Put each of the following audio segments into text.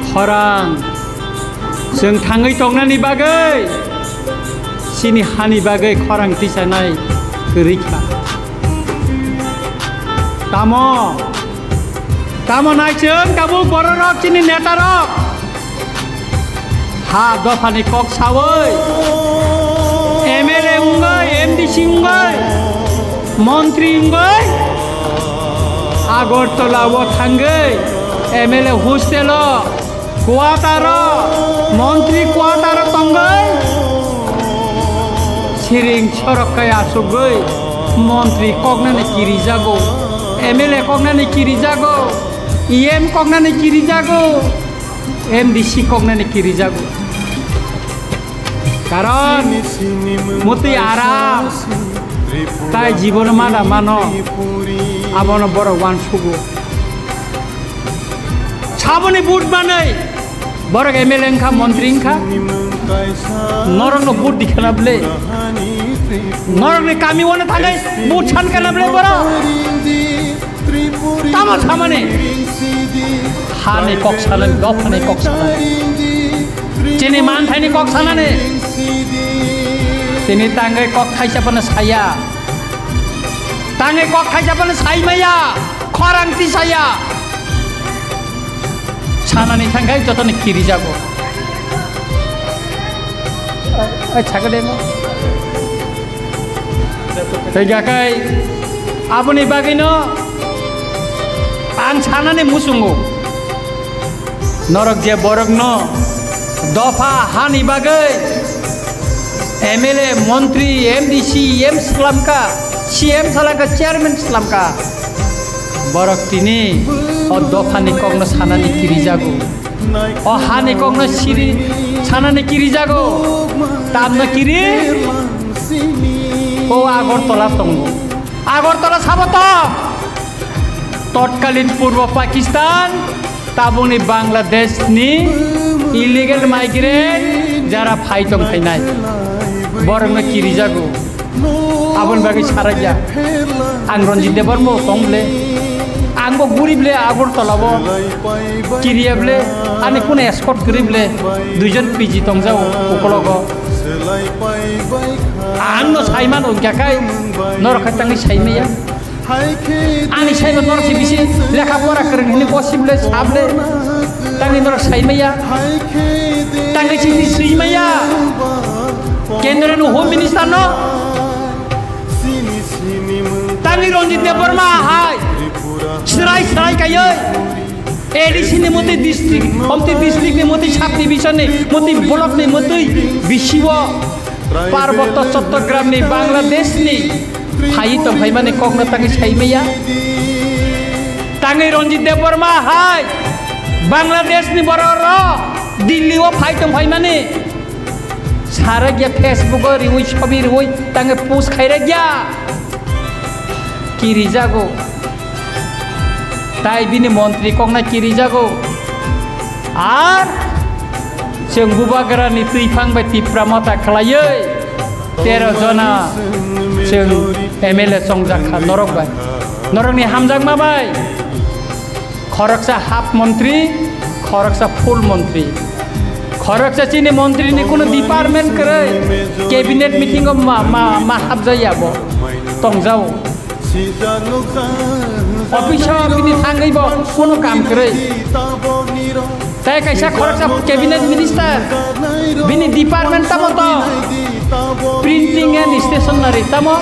खरां जों थाङै दंनानि बागै सिनि हानि बागै खरां तिसानाय गैरैखा तामो नायजों दाबो बर' रक सिनि नेता रक हा दफानि कक सावै एमएलए उंगै एमडीसी उंगै मन्त्री उंगै आगरतलाव थांगै एमएलए हस्टेल क्वार्टार मन्त्री क्वार्टार तंगै सिरिं सरकाय आसुगै मन्त्री कगनानै किरि जागौ एमएलए कगनानै किरि जागौ इएम कगनानै किरि जागौ एमडीसी कगनानै किरि जागौ कारण मते आराम ताई जीवन माना मानो आबन बर वान सुगु छाबने बुट बानै बर एमएलए खा मंत्री खा नरंग बुट दिखनाबले नरंग कामी वने थागे बुट छान कनाबले बर तामा छामने हाने कक्साले गफने कक्साले चेने मान थाइने कक्सालाने तिनी तांगै कक खाइसापन साया तांगै कक खाइसापन साइमाया खरांति साया सानानि थांगाय जतने किरि जागो छागदेमो तैगाखाय आबनि बागैनो आं सानानै मुसुंगो नरक जे बरगनो दफा हानि बागै एमएलए मंत्री एमडीसी एम सलामका सीएम सलामका चेयरमैन सलामका बरक तिनी और दफानि कगनो सानानि किरि जागो और हानि कगनो सिरि सानानि किरि जागो तामनो किरि ओ आगरतला तंगो आगरतला साबत तत्कालीन पूर्व पाकिस्तान ताबुनि बांग्लादेश नि इलिगेल माइग्रेंट जरा फाइटं फाइनाय बरंनो किरि जागो आबन बागै साराया आं रंजित देबरमो तंब्ले आंबो गुरिबले आगरतलाबो किरियाबले आनि कोने एस्कर्ट करिबले दुइजन पिजि तंजाव उकलगो आंनो साइमान उनखाखाय नरखायतांनि साइमेया आंनि साइमा नरसि बिसि लेखा फरा फोरोंनो गसिबले साबले तांनि नर साइमेया तांनि सिनि सैमाया केन्द्रनि होम मिनिस्टार न तांनि रंजित देबरमा हाय सराय सराय गायै एडीसी नि मते डिस्ट्रिक्ट हमति डिस्ट्रिक्ट नि मते साब डिविजन नि मते ब्लक नि मते बिसिव पार्वत्य चट्टग्राम नि बांग्लादेश नि फाइ त भाइ माने कगनो तांनि साइमेया तांनि रंजित देबरमा हाय बांग्लादेश नि बर र दिल्ली ओ फाइ त भाइ माने सारा गया फेसबुक रिवई छवि रिवई तांगे पोस्ट खाइरा गया किरि जागो ताई बिनि मंत्री कगना किरि जागो आर जों बुबागरानि तैफांबाय तिप्रामता खालायै 13 जना जों एमएलए संजाखा नरकबाय नरकनि हामजाक माबाय खरकसा हाफ मंत्री खरकसा फुल मंत्री खरकसा चिनि मंत्री नि कोनो डिपार्टमेंट करे कैबिनेट मीटिंग मा हाब जायाबो तंजाव ऑफिसर बिनि थांगैबो कोनो काम करे ताय कैसा खरकसा कैबिनेट मिनिस्टर बिनि डिपार्टमेंट तमो तो प्रिंटिंग एंड स्टेशनरी तमो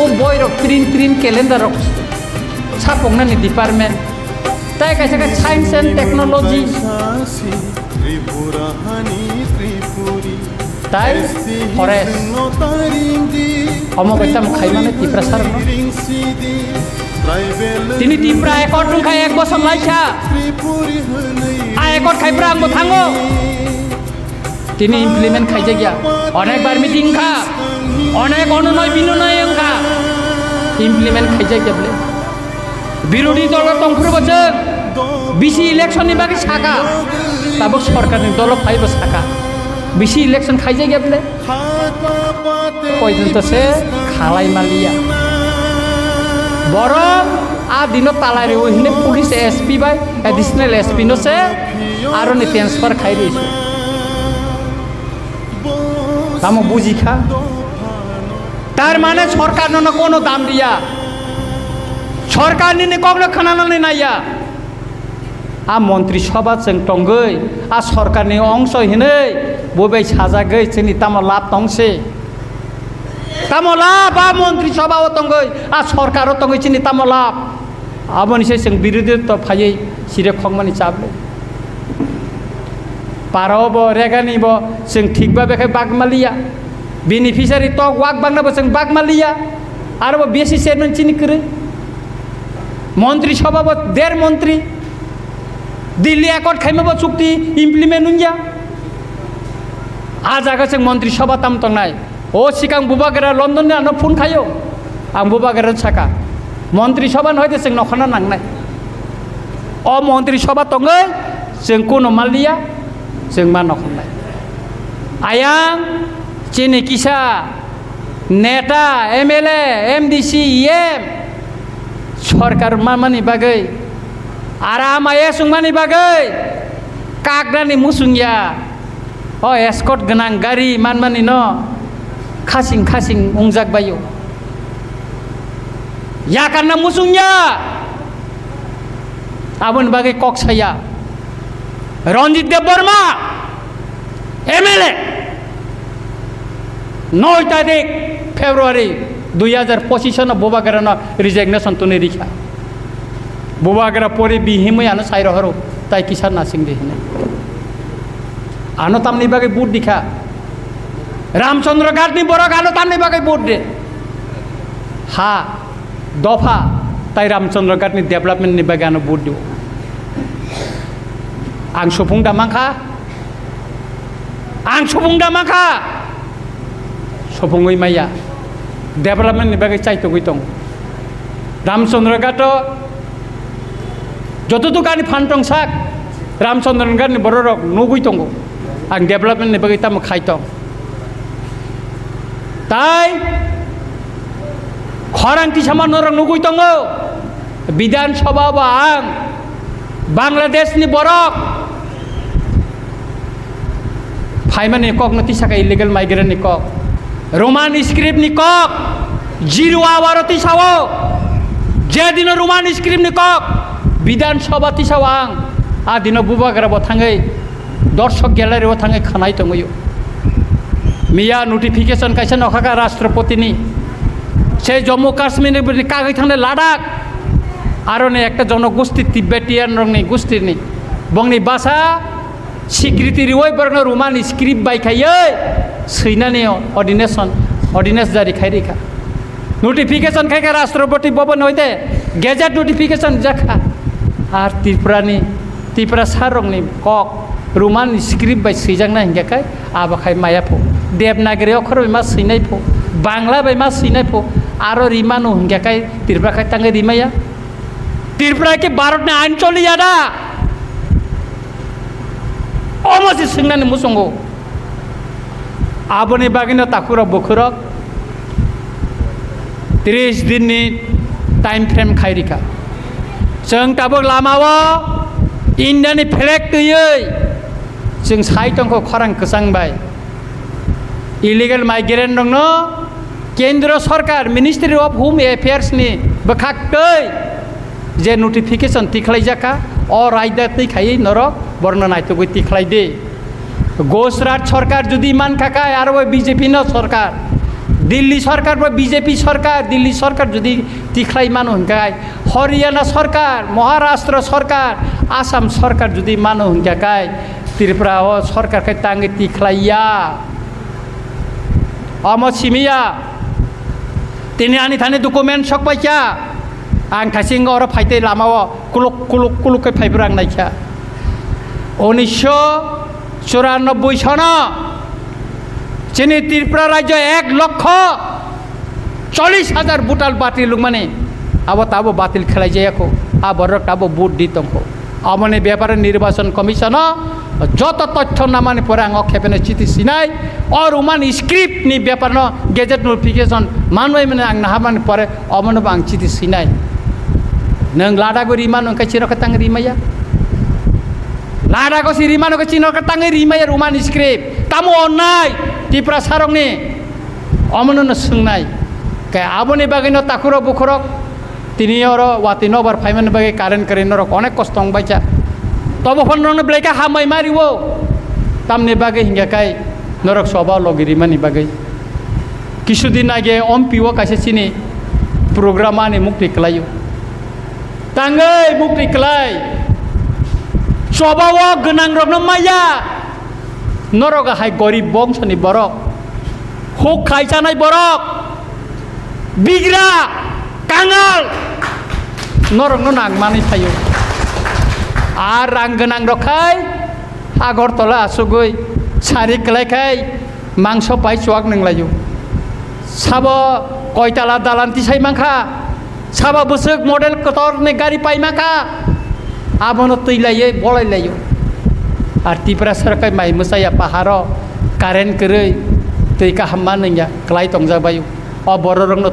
ओ बयरो प्रिंट कैलेंडर सापंगनानि डिपार्टमेंट ताय कैसा का साइंस एंड टेक्नोलॉजी ताई फरेस्ट अमगैताम खाइमाने तिप्रा सार तिनी तिप्रा एकट खाय एक बसर लाइछा आ एकट खाइप्रा आंबो थांगो तिनी इमप्लिमेंट खाइजा गया अनेक बार मीटिंग खा अनेक अनुनय बिनुनय खा इमप्लिमेंट खाइजा गया बोले विरोधी दल तंफ्र बचन बिसि इलेक्शन नि बागै साका ताबो सरकारनि दल फाइबो साका बिसि इलेक्शन खाइजा गया बोले पयजन तो से खालाई मालिया बरं দিন তালাই রে police SP by additional SP নছে আর ট্রান্সফার খাই রয়েছে তাম বুঝিখা তার মানে সরকার কোনো দাম দিয়া সরকার নিনে কখনো খানানো নাইয়া মন্ত্রিসভা जों टंगै सरकारनि अंश हिनै बबे साजागै जोंनि ताम लाभ दंसे ताम लाभ मन्त्रिसभा टंगै सरकार टंगै जोंनि ताम लाभ आबनिसे जों बिरोधी तो फायै सिरे खंमानि चाबले पारावबो रेगानिबो जों थिगबा बेखाय बागमालिया बेनिफिसियारि तो वाक बांनाबो जों बागमालिया आरो बेसि चेयरमेन चिनि करे मन्त्रिसभाबो 1.5 मन्त्री दिल्ली एकर्ड खाइमाबो चुक्ति इमप्लिमेन्ट हुन्जा आजागा जों मन्त्रिसभा ताम तंनाय सिगां बुबागेरा लन्डन आनो फन खायो आं बुबागेरा साका मन्त्रिसभा नहयदे जों नखना नांनाय मन्त्रिसभा तंगै जों कोनो मालिया जों मा नखनाय आयां चिनि किसा नेता एमएलए एमडीसी एम सरकार मामानि बागै आराम आया सुंगमानि बागै कागनानि मुसुंया एस्कर्ट गोनां गारि मानमानि न खासिं खासिं उंजाक बायो याकान्ना मुसुंया आबन बागै कक्साया रंजित देबबर्मा एमएलए 9 तारिख फेब्रुआरी 2025 बोबागेरानो रिजिगनेशन तुनि रिखा बोबागेरा परे बिहिमैयानो साइर हरो ताई किसान नासिं दिहिने आनो तामनि बागै बुट दिखा रामचंद्र गाटनि बरक आनो तामनि बागै बुट दे हा दफा ताई रामचंद्र गाटनि डेभलपमेन्टनि बागै आनो बुट दिउ आं सुफुंदा माखा सुफुङै माया डेभलपमेन्टनि बागै चाइतगै दं रामचंद्र गाटो जतु गानि फान्टं साक रामचंद्र गानि बररक नगै दं आं डेभलपमेन्टनि बागै ताम खाइतं ताई खरां तिसामा नरक नगै दं विधानसभा बा आं बांलादेशनि बरक फाइमानि कक नतिसाका इलिगेल माइग्रेन्टनि कक रोमान स्क्रिप्टनि कक 0 आवार तिसावो जे दिन रोमान स्क्रिप्टनि कक विधानसभा तिसाव आं दिन बुबागेराबो थाङै दर्शक ग्यालारियाव थाङै खानाय दङयो मिया नटिफिकेशन कायसा नखाका राष्ट्रपतिनि से जम्मू काश्मीरनि कागै थांनाय लादाख आरो ने एकटा जनगोष्ठी तिब्बेटियान रंनि गोष्ठीनि बंनि भाषा स्वीकृति रिवै बरनो रोमान स्क्रिप्ट बायखायै सैनानि अर्डिनेन्स जारी खायरिखा नटिफिकेशन खायखा राष्ट्रपति भवन होइते गेजेट नटिफिकेशन जाखा आर त्रिपुरा सारंनि कक रोमान स्क्रिप्ट बाय सैजांना हिंगाखाय आबाखाय मायाफो देबनागरी अक्षर मा सैनायफो बांला बाय मा सैनायफो आरो रिमानो हिंगाखाय त्रिपुराखाय तांगे रिमाया त्रिपुरा के भारतनि आइन चलिया दा अमसि सोंनानै मुसंगो आबोनि बागैनो ताकुरा बोखुरक 30 दिननि टाइम फ्रेम खायरिखा जों दाबो लामाव इन्डियानि फ्लेग दैयै जों साइटंखौ खरां गोसांबाय इलिगेल माइग्रेन्ट दङ केन्द्र सरकार मिनिस्ट्रि अफ होम एफेयार्सनि बोखाक्तै जे नटिफिकेशन तिख्लायजाखा रायदा तैखायै नरक बर्न नायतगै तिख्लायदे गुजरात सरकार जुदि मानखाखाय आरो बीजेपी न सरकार दिल्ली सरकार बीजेपी सरकार दिल्ली सरकार जुदि तिख्लाय मानो हुनखाय हरियाणा सरकार महाराष्ट्र सरकार आसाम सरकार जुदि मानो हुनखाय त्रिपुरा सरकारखाय तांगे तिख्लाया सिमिया तिनि आनि थाने डकुमेन्ट सकबायखा आं थाइसिं और फाइते लामाव कुलुक कुलुक कुलुकै फाइब्र आं नायखा 1994 सन जोंनि त्रिपुरा राज्य 1,40,000 बुटाल बातिल माने अब ताबो बातिल खेलायजायाखौ आबरक ताबो बुट दी दंखौ आमने व्यापार निर्वाचन कमिशन जत तथ्य नामानि परे आं खेपेने चिठी सिनाय और रोमान स्क्रिप्ट नि व्यापार न गेजेट नटिफिकेशन मानबाय माने आं नाहामानि परे अमनबो आं चिठी सिनाय neng lada go riman neng keciro ketang rimaya lada go si riman neng keciro ketang rimaya rumah ni skrip tamu onai di prasarong ni omono sengnai kayak abo ni bagino takuro bukurok tini oro watino bar payment bagi karen norok onek kostong baca tobo pon bleka hamai mari wo tam ni bagi hingga kai norok soba logi riman ni bagi kisudin age om piwo kasih sini program ani mukti kelayu tanggai mukti kelai soba wo genang rok maya norok hai gorib bong sani borok hok khai chanai borok bigra kangal norok nang mani thayo arang genang rok khai Agartala asugoi sari kelai khai mangso pai chuak nang layu sabo koitala dalanti sai mangkha saba busuk model kotor ne gari pai maka abono tuilai bolai layu arti prasar kai mai musaya paharo karen kerei tei ka hamman nya kelai tongja bayu o bororong